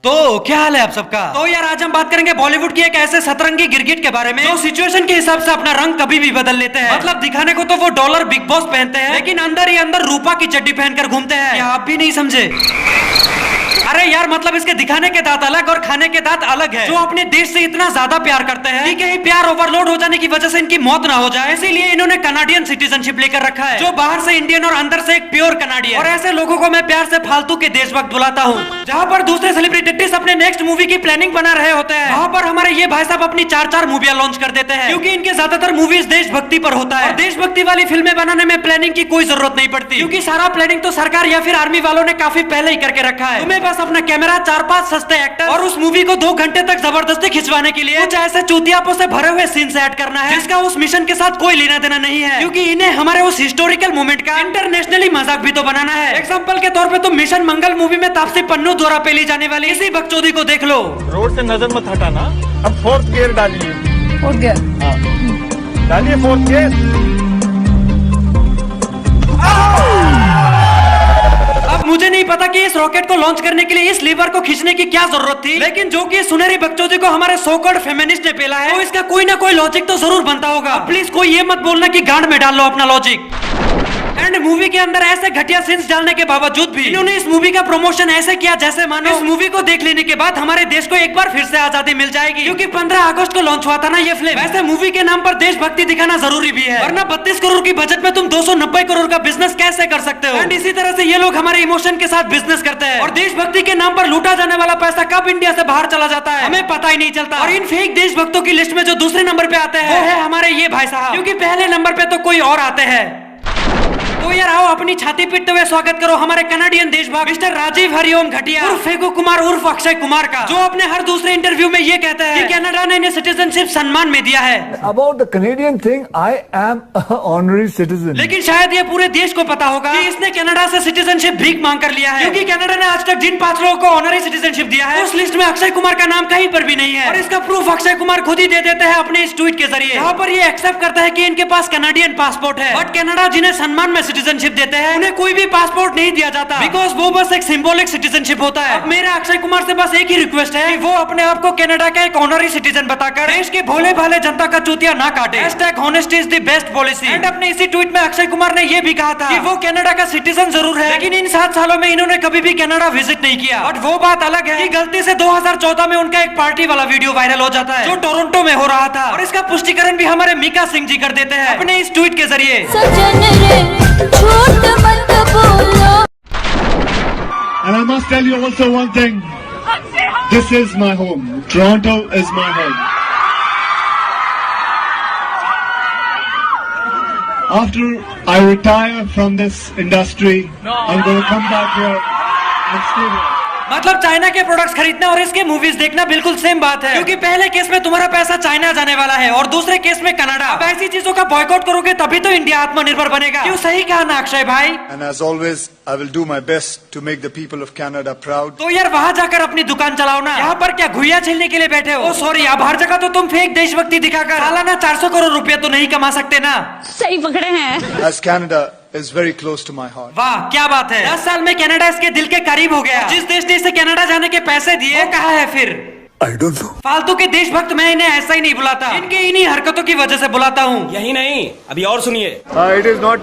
तो क्या हाल है आप सबका। तो यार आज हम बात करेंगे बॉलीवुड की एक ऐसे सतरंगी गिरगिट के बारे में जो सिचुएशन के हिसाब से अपना रंग कभी भी बदल लेते हैं। मतलब दिखाने को तो वो डॉलर बिग बॉस पहनते हैं, लेकिन अंदर ही अंदर रूपा की चड्डी पहनकर घूमते हैं। क्या आप भी नहीं समझे? अरे यार मतलब इसके दिखाने के दांत अलग और खाने के दांत अलग है। जो अपने देश से इतना ज्यादा प्यार करते हैं कि कहीं प्यार ओवरलोड हो जाने की वजह से इनकी मौत ना हो जाए, इसीलिए इन्होंने कनाडियन सिटीजनशिप लेकर रखा है, जो बाहर से इंडियन और अंदर से एक प्योर कनाडियन। और ऐसे लोगों को मैं प्यार से फालतू के देशभक्त बुलाता हूँ। जहाँ पर दूसरे सेलिब्रिटीज अपने नेक्स्ट मूवी की प्लानिंग बना रहे होते हैं, वहाँ पर हमारे ये भाई साहब अपनी 4-4 मूवियां लॉन्च कर देते हैं, क्योंकि इनके ज्यादातर मूवीज देशभक्ति पर होता है। और देशभक्ति वाली फिल्में बनाने में प्लानिंग की कोई जरूरत नहीं पड़ती, क्योंकि सारा प्लानिंग तो सरकार या फिर आर्मी वालों ने काफी पहले ही करके रखा है। तुम्हें बस अपना कैमरा, 4-5 सस्ते एक्टर और उस मूवी को 2 घंटे तक जबरदस्ती खिंचवाने के लिए कुछ ऐसे चूतियापों से भरे हुए सीन से ऐड करना है, जिसका उस मिशन के साथ कोई लेना देना नहीं है, क्योंकि इन्हें हमारे उस हिस्टोरिकल मोमेंट का इंटरनेशनली मजाक भी तो बनाना है। एग्जांपल के तौर पे तुम मिशन मंगल मूवी में तापसी पन्नू द्वारा पेली जाने वाली इसी बकचोदी को देख लो। रोड से नजर मत हटाना। अब 4th गियर डालिए। 4th गियर डालिए 4th गियर। अब मुझे नहीं पता कि इस रॉकेट को लॉन्च करने के लिए इस लीवर को खींचने की क्या जरूरत थी, लेकिन जो कि सुनहरी बकचोदी को हमारे सो कॉल्ड फेमिनिस्ट ने पेला है, तो इसका कोई ना कोई लॉजिक तो जरूर बनता होगा। प्लीज कोई ये मत बोलना कि गांड में डाल लो अपना लॉजिक। एंड मूवी के अंदर ऐसे घटिया सीन्स डालने के बावजूद भी इन्होंने इस मूवी का प्रमोशन ऐसे किया जैसे मानो इस मूवी को देख लेने के बाद हमारे देश को एक बार फिर से आजादी मिल जाएगी, क्योंकि 15 अगस्त को लॉन्च हुआ था ना ये फिल्म। वैसे मूवी के नाम पर देशभक्ति दिखाना जरूरी भी है, वरना 32 करोड़ की बजट में तुम 290 करोड़ का बिजनेस कैसे कर सकते हो। एंड इसी तरह से ये लोग हमारे इमोशन के साथ बिजनेस करते हैं, और देशभक्ति के नाम पर लूटा जाने वाला पैसा कब इंडिया से बाहर चला जाता है हमें पता ही नहीं चलता। और इन फेक देशभक्तों की लिस्ट में जो दूसरे नंबर पे आते हैं वो है हमारे ये भाई साहब, क्योंकि पहले नंबर पे तो कोई और आते हैं। तो यार आओ अपनी छाती पीटते हुए स्वागत करो हमारे कनाडियन देशभक्त मिस्टर राजीव हरिओम घटिया उर्फ फेगू कुमार उर्फ अक्षय कुमार का, जो अपने हर दूसरे इंटरव्यू में ये कहता है कि कनाडा ने इन्हें सिटीजनशिप सम्मान में दिया है। About the Canadian thing, I am an honorary citizen. लेकिन शायद ये पूरे देश को पता होगा कि इसने कनाडा से सिटीजनशिप भीख मांग कर लिया है, क्योंकि कनाडा ने आज तक जिन 5 लोगों को ऑनरी सिटीजनशिप दिया है उस लिस्ट में अक्षय कुमार का नाम कहीं पर भी नहीं है। और इसका प्रूफ अक्षय कुमार खुद ही दे देते हैं अपने इस ट्वीट के जरिए, जहाँ पर ये एक्सेप्ट करता है कि इनके पास कनाडियन पासपोर्ट है, बट कनाडा जिन्हें सम्मान में सिटीजनशिप देते हैं उन्हें कोई भी पासपोर्ट नहीं दिया जाता, बिकॉज वो बस एक सिंबॉलिक सिटीजनशिप होता है। अब मेरा अक्षय कुमार से बस एक ही रिक्वेस्ट है कि वो अपने आप को कनाडा का एक ऑनरी सिटीजन बताकर देश के भोले भाले जनता का चूतिया ना काटे। #honesty is the best policy। And अपने इसी ट्वीट में अक्षय कुमार ने ये भी कहा था कि वो कनाडा का सिटीजन जरूर है, लेकिन इन 7 सालों में इन्होंने कभी भी कनाडा विजिट नहीं किया। बट वो बात अलग है कि गलती से 2014 में उनका एक पार्टी वाला वीडियो वायरल हो जाता है जो टोरंटो में हो रहा था, और इसका पुष्टिकरण भी हमारे मीका सिंह जी कर देते हैं अपने इस ट्वीट के जरिए। And I must tell you also one thing. This is my home. Toronto is my home. After I retire from this industry, I'm going to come back here and stay here. मतलब China के products खरीदना और इसके movies देखना बिल्कुल same बात है, क्योंकि पहले केस में तुम्हारा पैसा चाइना जाने वाला है और दूसरे केस में कनाडा। अब ऐसी चीजों का बॉयकॉट करोगे तभी तो इंडिया आत्मनिर्भर बनेगा। क्यों, सही कहा ना अक्षय भाई? And as always, I will do my best to make the people of Canada proud. तो यार वहाँ जाकर अपनी दुकान चलाओ ना, यहाँ पर क्या घुइया छीलने के लिए बैठे हो? सॉरी, अब हर जगह तो तुम फेक देशभक्ति दिखाकर सालाना 400 करोड़ रुपया तो नहीं कमा सकते ना। सही पकड़े हैं। As Canada is very close to my heart. वाह क्या बात है, 10 साल में कनाडा इसके दिल के करीब हो गया। जिस देश ने इसे कनाडा जाने के पैसे दिए वो कहाँ है फिर? I don't know. फालतू के देशभक्त मैं इन्हें ऐसा ही नहीं बुलाता, इनके इन्हीं हरकतों की वजह से बुलाता हूँ। यही नहीं, अभी और सुनिए। It is not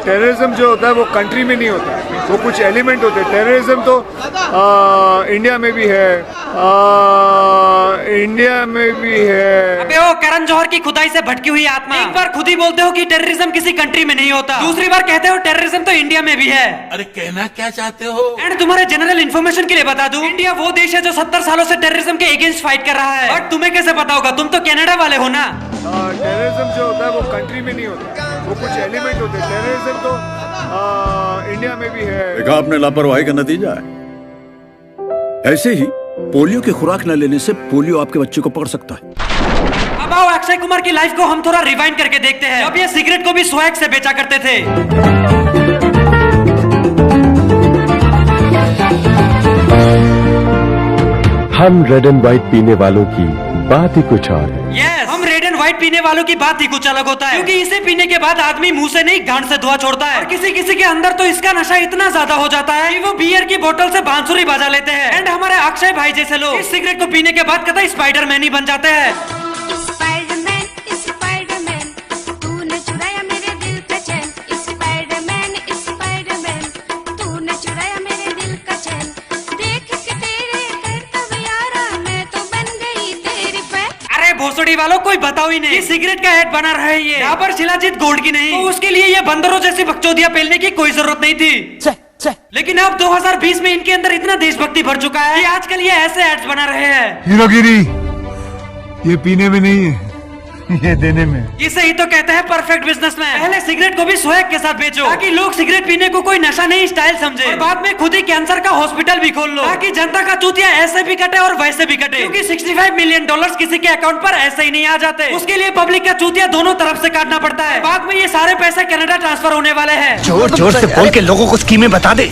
terrorism जो होता है वो कंट्री में नहीं होता, वो कुछ एलिमेंट होते हैं। टेररिज्म तो इंडिया में भी है, इंडिया में भी है। अबे ओ करण जौहर की खुदाई से भटकी हुई आत्मा, एक बार खुद ही बोलते हो कि टेररिज्म किसी कंट्री में नहीं होता, दूसरी बार कहते हो टेररिज्म तो इंडिया में भी है। अरे कहना क्या चाहते हो? एंड तुम्हारे जनरल इन्फॉर्मेशन के लिए बता दूं, इंडिया वो देश है जो 70 सालों से टेररिज्म के अगेंस्ट फाइट कर रहा है। बट तुम्हें कैसे पता होगा, तुम तो कनाडा वाले हो ना। टेररिज्म जो होता है वो कंट्री में नहीं होता, वो कुछ एलिमेंट होते हैं। टेररिज्म तो इंडिया में भी है। देखा आपने लापरवाही का नतीजा है। ऐसे ही पोलियो की खुराक न लेने से पोलियो आपके बच्चे को पकड़ सकता है। अब आओ अक्षय कुमार की लाइफ को हम थोड़ा रिवाइंड करके देखते हैं। अब ये सिगरेट को भी स्वैग से बेचा करते थे। हम रेड एंड व्हाइट पीने वालों की बात ही कुछ और है। यस, हम रेड एंड व्हाइट पीने वालों की बात ही कुछ अलग होता है, क्योंकि इसे पीने के बाद आदमी मुंह से नहीं गांड से धुआं छोड़ता है। और किसी किसी के अंदर तो इसका नशा इतना ज्यादा हो जाता है कि वो बियर की बोतल से बांसुरी बजा लेते हैं। एंड हमारे अक्षय भाई जैसे लोग इस सिगरेट को पीने के बाद कतई स्पाइडरमैन ही बन जाते हैं। भोसड़ी वालों कोई बताओ ही नहीं, सिगरेट का ऐड बना रहा है ये, यहाँ पर शिलाजीत गोल्ड की नहीं, तो उसके लिए ये बंदरों जैसी बकचोदियां पेलने की कोई जरूरत नहीं थी। लेकिन अब 2020 में इनके अंदर इतना देशभक्ति भर चुका है कि आजकल ये ऐसे एड्स बना रहे हैं। हीरोगिरी ये पीने में नहीं है, ये देने में। इसे ही तो कहते हैं परफेक्ट बिजनेसमैन। पहले सिगरेट को भी स्वैग के साथ बेचो ताकि लोग सिगरेट पीने को कोई नशा नहीं स्टाइल समझे, और बाद में खुद ही कैंसर का हॉस्पिटल भी खोल लो ताकि जनता का चूतिया ऐसे भी कटे और वैसे भी कटे, क्योंकि $65 मिलियन किसी के अकाउंट पर ऐसे ही नहीं आ जाते। उसके लिए पब्लिक का चूतिया दोनों तरफ से काटना पड़ता है। बाद में ये सारे पैसे कनाडा ट्रांसफर होने वाले हैं। जोर जोर से बोल के लोगों को स्कीमें बता दे।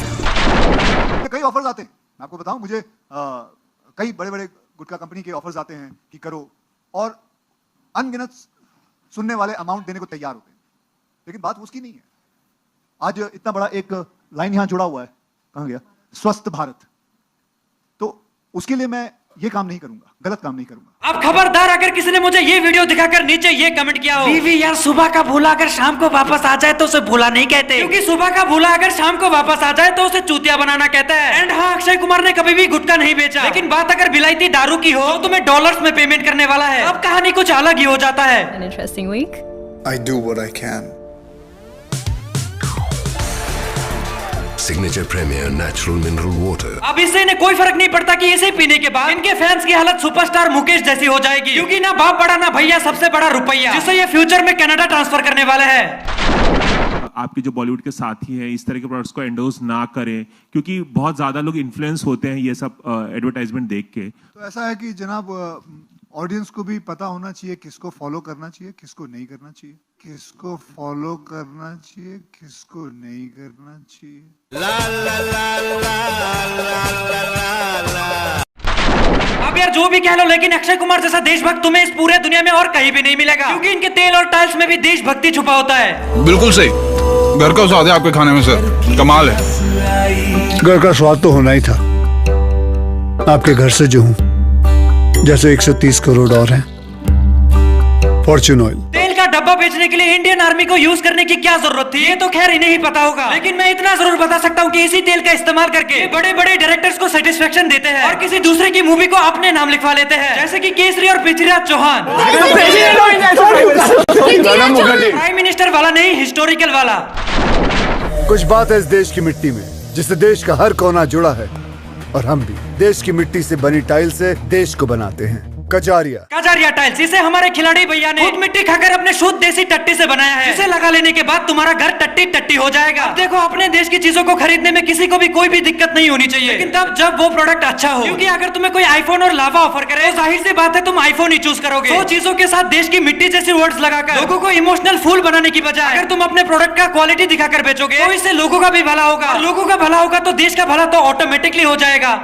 कई ऑफर्स आते हैं, मैं आपको बताऊं, मुझे कई बड़े बड़े गुटखा कंपनी के ऑफर्स आते हैं कि करो, और अनगिनत सुनने वाले अमाउंट देने को तैयार होते हैं, लेकिन बात उसकी नहीं है। आज इतना बड़ा एक लाइन यहां जुड़ा हुआ है, कहां गया, स्वस्थ भारत, तो उसके लिए मैं ये काम नहीं करूंगा, गलत काम नहीं करूंगा। अब खबरदार अगर किसी ने मुझे ये वीडियो दिखाकर नीचे ये कमेंट किया हो, बीवी यार सुबह का भूला अगर शाम को वापस आ जाए तो उसे भूला नहीं कहते, क्योंकि सुबह का भूला अगर शाम को वापस आ जाए तो उसे चूतिया बनाना कहता है। एंड हाँ, अक्षय कुमार ने कभी भी गुटखा नहीं बेचा, लेकिन बात अगर विलायती दारू की हो तो तुम्हें डॉलर्स में पेमेंट करने वाला है। अब कहानी कुछ अलग ही हो जाता है। An interesting week. I do what I can. Signature Premier Natural Mineral Water. अब इससे इन्हें कोई फर्क नहीं पड़ता कि इसे पीने के बाद इनके फैंस की हालत सुपरस्टार मुकेश जैसी हो जाएगी, क्योंकि ना बाप बड़ा ना भैया, सबसे बड़ा रुपया, जिसे ये फ्यूचर में कनाडा ट्रांसफर करने वाला है। आपके जो बॉलीवुड के साथी हैं इस तरह के प्रोडक्ट्स को एंडोर्स ना करें, क्योंकि बहुत ज्यादा लोग इन्फ्लुएंस होते हैं ये सब एडवर्टाइजमेंट देख के। तो ऐसा है कि जनाब, ऑडियंस को भी पता होना चाहिए किसको फॉलो करना चाहिए, किसको नहीं करना चाहिए, किसको फॉलो करना चाहिए, किसको नहीं करना चाहिए। ला ला ला ला ला ला ला ला। अब यार जो भी कह लो, लेकिन अक्षय कुमार जैसा देशभक्त तुम्हें इस पूरे दुनिया में और कहीं भी नहीं मिलेगा, क्योंकि इनके तेल और टाइल्स में भी देशभक्ति छुपा होता है। बिल्कुल सही, घर का स्वाद है आपके खाने में सर, कमाल है। घर का स्वाद तो होना ही था, आपके घर से जो हूँ जैसे 130 करोड़ और हैं। फॉर्च्यून ऑयल तेल का डब्बा बेचने के लिए इंडियन आर्मी को यूज करने की क्या जरूरत थी, ये तो खैर इन्हें ही पता होगा, लेकिन मैं इतना जरूर बता सकता हूँ कि इसी तेल का इस्तेमाल करके बड़े बड़े डायरेक्टर्स को सेटिस्फेक्शन देते हैं और किसी दूसरे की मूवी को अपने नाम लिखवा लेते हैं, जैसे कि केसरी और पृथ्वीराज चौहान। प्राइम मिनिस्टर वाला नहीं, हिस्टोरिकल वाला। कुछ बात है इस देश की मिट्टी में जिससे देश का हर कोना जुड़ा है, और हम भी देश की मिट्टी से बनी टाइल से देश को बनाते हैं। कजारिया टाइल्स, इसे हमारे खिलाड़ी भैया ने खुद मिट्टी खाकर अपने शुद्ध देसी टट्टी से बनाया है। इसे लगा लेने के बाद तुम्हारा घर टट्टी टट्टी हो जाएगा। अब देखो, अपने देश की चीजों को खरीदने में किसी को भी कोई भी दिक्कत नहीं होनी चाहिए, लेकिन तब जब वो प्रोडक्ट अच्छा हो, क्योंकि अगर तुम्हें कोई आईफोन और लावा ऑफर करे तो जाहिर सी बात है तुम आईफोन ही चूज करोगे। तो चीजों के साथ देश की मिट्टी जैसी वर्ड्स लगाकर लोगों को इमोशनल फूल बनाने की बजाय अगर तुम अपने प्रोडक्ट का क्वालिटी दिखाकर बेचोगे तो इससे लोगों का भी भला होगा, लोगों का भला होगा तो देश का भला तो ऑटोमेटिकली हो जाएगा।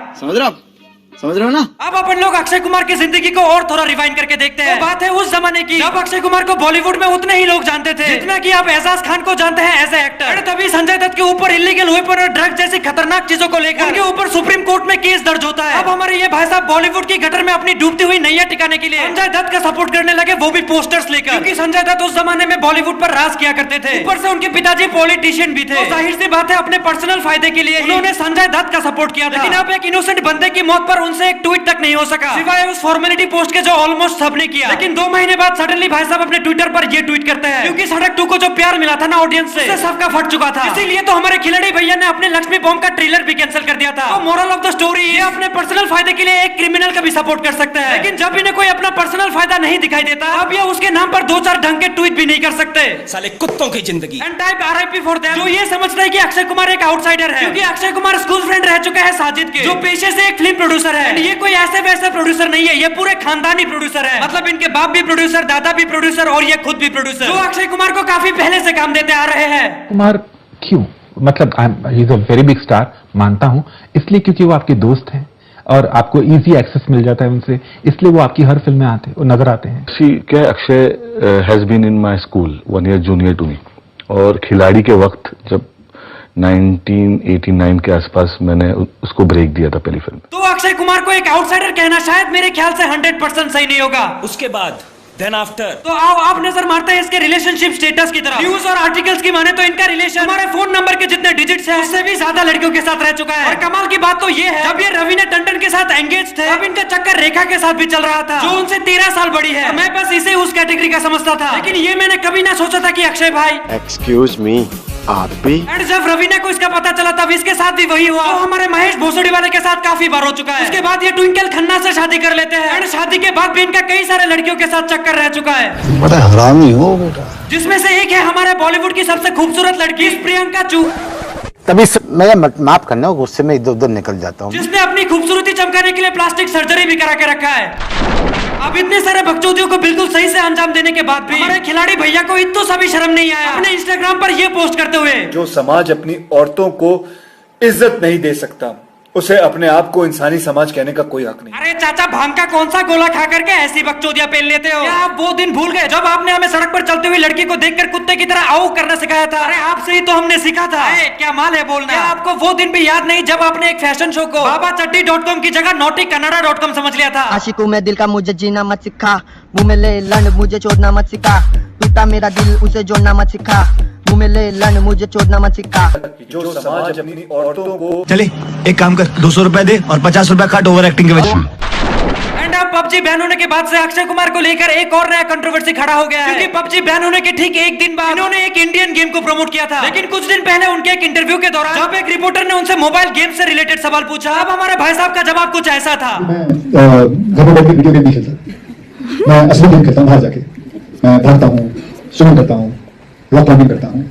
समझ रहे हो ना? अब अपन लोग अक्षय कुमार की जिंदगी को और थोड़ा रिवाइंड करके देखते हैं। तो बात है उस जमाने की जब अक्षय कुमार को बॉलीवुड में उतने ही लोग जानते थे जितना कि आप एजाज खान को जानते हैं एज ए एक्टर। तभी संजय दत्त के ऊपर इलीगल वेपन और ड्रग जैसी खतरनाक चीजों को लेकर उनके ऊपर सुप्रीम कोर्ट में केस दर्ज होता है। अब हमारे ये भाई साहब बॉलीवुड की गटर में अपनी डूबती हुई नैया टिकाने के लिए संजय दत्त का सपोर्ट करने लगे, वो भी पोस्टर्स लेकर, क्योंकि संजय दत्त उस जमाने में बॉलीवुड पर राज किया करते थे। ऊपर से उनके पिताजी पॉलिटिशियन भी थे, तो जाहिर सी बात है अपने पर्सनल फायदे के लिए उन्होंने संजय दत्त का सपोर्ट किया था। लेकिन अब एक इनोसेंट बंदे की मौत पर उनसे एक ट्वीट तक नहीं हो सका, सिवाय उस फॉर्मेलिटी पोस्ट के जो ऑलमोस्ट सबने किया। लेकिन 2 महीने बाद सडनली भाई साहब अपने ट्विटर पर ये ट्वीट करते हैं, क्योंकि सड़क 2 को जो प्यार मिला था ना ऑडियंस से, सबका फट चुका था। इसीलिए तो हमारे खिलाड़ी भैया ने अपने लक्ष्मी बॉम्ब का ट्रेलर भी कैंसिल कर दिया था। तो मोरल ऑफ द स्टोरी, ये अपने पर्सनल फायदे के लिए एक क्रिमिनल का भी सपोर्ट कर सकते हैं, लेकिन जब इन्हें कोई अपना पर्सनल फायदा नहीं दिखाई देता, अब ये उसके नाम पर 2-4 ढंग के ट्वीट भी नहीं कर सकते। साले कुत्तों की जिंदगी। And type RIP for them, जो ये समझता है कि अक्षय कुमार एक आउटसाइडर है, क्योंकि अक्षय कुमार स्कूल फ्रेंड रह चुका है साजिद के, जो पेशे से एक फिल्म प्रोड्यूसर है। ये कोई ऐसे वैसे प्रोड्यूसर नहीं है, ये पूरे खानदानी प्रोड्यूसर है। मतलब इनके बाप भी प्रोड्यूसर, दादा भी प्रोड्यूसर और ये खुद भी प्रोड्यूसर, जो अक्षय कुमार को काफी पहले से काम देते आ रहे हैं। कुमार क्यों? मतलब he is a very big star, मानता हूँ, इसलिए क्योंकि वो आपके दोस्त हैं, और आपको इजी एक्सेस मिल जाता है उनसे, इसलिए वो आपकी हर फिल्म में आते और नजर आते हैं। क्या Akshay has been in my school 1 year junior to me, और खिलाड़ी के वक्त जब 1989 के आसपास मैंने उसको ब्रेक दिया था पहली फिल्म। तो अक्षय कुमार को एक आउटसाइडर कहना शायद मेरे ख्याल से 100% सही नहीं होगा। उसके बाद देन आफ्टर तो आओ आप नजर मारते हैं इसके रिलेशनशिप स्टेटस की तरफ। न्यूज और आर्टिकल्स की माने तो इनका रिलेशन हमारे फोन नंबर के जितने डिजिट्स हैं उससे भी ज्यादा लड़कियों के साथ रह चुका है। और कमाल की बात तो ये है, जब ये रवीना टंडन के साथ एंगेज थे अब इनका चक्कर रेखा के साथ भी चल रहा था, जो उनसे 13 साल बड़ी है। मैं बस इसे उस कैटेगरी का समझता था, लेकिन ये मैंने कभी ना सोचा था कि अक्षय भाई एक्सक्यूज मी आप भी। एंड जब रवीना को इसका पता चला तब इसके साथ भी वही हुआ। तो हमारे महेश भोसड़ी वाले के साथ काफी बार हो चुका है। उसके बाद ये ट्विंकल खन्ना से शादी कर लेते हैं, एंड शादी के बाद भी इनका कई सारे लड़कियों के साथ चक्कर रह चुका है। बड़ा हरामी हो बेटा। जिसमें से एक है हमारे बॉलीवुड की सबसे खूबसूरत लड़की प्रियंका चू। तभी मैं माफ करना, गुस्से में इधर उधर निकल जाता हूँ। जिसने अपनी खूबसूरती चमकाने के लिए प्लास्टिक सर्जरी भी करा के रखा है। अब इतने सारे बकचोदियों को बिल्कुल सही से अंजाम देने के बाद भी हमारे खिलाड़ी भैया को इतना सा भी शर्म नहीं आया अपने इंस्टाग्राम पर ये पोस्ट करते हुए, जो समाज अपनी औरतों को इज्जत नहीं दे सकता उसे अपने आप को इंसानी समाज कहने का कोई हक नहीं। अरे चाचा भांग का कौन सा गोला खा करके ऐसी बकचोदियां पेल लेते हो? क्या आप वो दिन भूल गए जब आपने हमें सड़क पर चलती हुई लड़की को देखकर कुत्ते की तरह आओ करना सिखाया था? अरे आपसे ही तो हमने सीखा था। क्या माल है बोलना। क्या आपको वो दिन भी याद नहीं जब आपने एक फैशन शो को babachaddi.com की जगह naughtykanada.com समझ लिया था? आशिकों में दिल का मुझे जीना मत सिखा, मुंह में ले लन मुझे छोड़ना मत सिखा, टूटा मेरा दिल उसे जोड़ना मत सिखा, मुंह में ले लन मुझे छोड़ना मत सिखा। जो समाज अपनी औरतों को चले एक काम कर, 200 रुपए दे और 50 रुपए काट ओवर एक्टिंग के वजह। एंड अब पबजी बैन होने के बाद से अक्षय कुमार को लेकर एक और नया कंट्रोवर्सी खड़ा हो गया है, क्योंकि पबजी बैन होने के ठीक एक दिन बाद इन्होंने एक इंडियन गेम को प्रमोट किया था। लेकिन कुछ दिन पहले उनके एक इंटरव्यू के दौरान जब एक रिपोर्टर ने उनसे मोबाइल गेम से रिलेटेड सवाल पूछा, अब हमारे भाई साहब का जवाब कुछ ऐसा था। घर में बैठ के वीडियो गेम नहीं खेलता, मैं असली गेम खेलता हूँ। बाहर जाके मैं भागता हूँ, स्विमिंग करता हूँ, रॉक क्लाइंबिंग करता हूँ।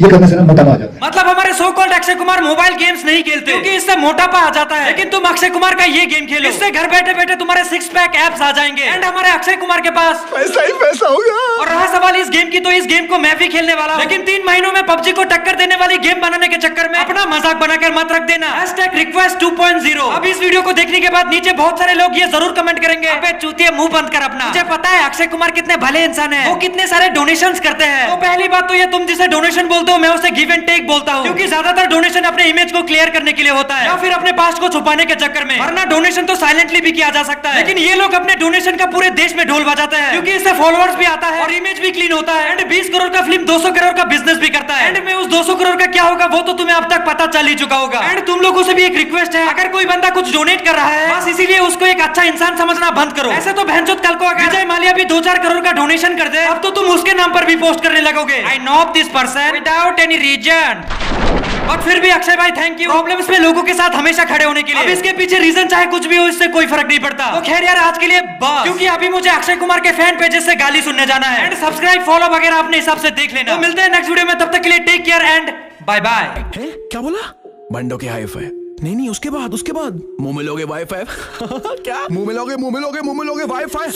ये करने से ना मोटापा आ जाता है। मतलब हमारे so called Akshay Kumar mobile games नहीं खेलते क्योंकि इससे मोटापा आ जाता है, लेकिन तुम अक्षय कुमार का ये गेम खेलो, इससे घर बैठे बैठे तुम्हारे 6 पैक एब्स आ जाएंगे। एंड हमारे अक्षय कुमार के पास पैसा ही पैसा होगा। और रहा सवाल इस गेम की, तो इस गेम को मैं भी खेलने वाला हूं, लेकिन 3 महीनों में पबजी को टक्कर देने वाली गेम बनाने के चक्कर में अपना मजाक बनाकर मत रख देना। #request 2.0। अब इस वीडियो को देखने के बाद नीचे बहुत सारे लोग ये जरूर कमेंट करेंगे, अबे चूतिया मुंह बंद कर अपना। मुझे पता है अक्षय कुमार कितने भले इंसान है, वो कितने सारे डोनेशंस करते हैं। तो पहली बात तो ये तुम जिसे डोनेशन बोलते हो मैं उसे गिव एंड टेक बोलता हूं, क्योंकि ज्यादातर डोनेशन अपने इमेज को क्लियर करने के लिए होता है या फिर अपने पास्ट को छुपाने के चक्कर में, वरना डोनेशन तो साइलेंटली भी किया जा सकता है। लेकिन ये लोग अपने डोनेशन का पूरे देश में ढोल बजाते हैं, क्योंकि इससे फॉलोअर्स भी आता है और इमेज भी क्लीन होता है। एंड 20 करोड़ का फिल्म 200 करोड़ का बिजनेस भी करता है। एंड में उस 200 करोड़ का क्या होगा वो तो तुम्हें अब तक पता चल ही चुका होगा। एंड तुम लोगों से भी एक रिक्वेस्ट है, अगर कोई बंदा कुछ डोनेट कर रहा है बस इसीलिए उसको एक अच्छा इंसान समझना बंद करो। ऐसे तो बहनचोद कल को अगर विजय माल्या भी 2-4 करोड़ का डोनेशन कर दे अब तो तुम उसके नाम पर भी पोस्ट करने लगोगे, I know this person without any reason. और फिर भी अक्षय भाई थैंक यू प्रॉब्लम्स में लोगों के साथ हमेशा खड़े होने के लिए। अब इसके पीछे रीजन चाहे कुछ भी हो इससे कोई फर्क नहीं पड़ता। तो खैर यार आज के लिए बस, क्योंकि अभी मुझे अक्षय कुमार के फैन पेजेस से गाली सुनने जाना है। एंड सब्सक्राइब फॉलो वगैरह अपने हिसाब से देख लेना। तो मिलते हैं नेक्स्ट वीडियो में, तब तक के लिए take care and bye bye. क्या बोला? बंडों के हाई-फाई नहीं उसके बाद मुंह में लोगे वाईफाई। क्या मुंह में लोगे वाईफाई?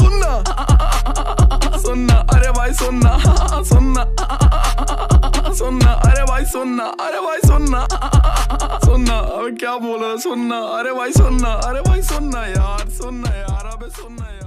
सुनना अरे भाई सुनना अरे भाई सुनना अब क्या बोल रहा? सुनना अरे भाई सुनना यार अबे सुनना यार।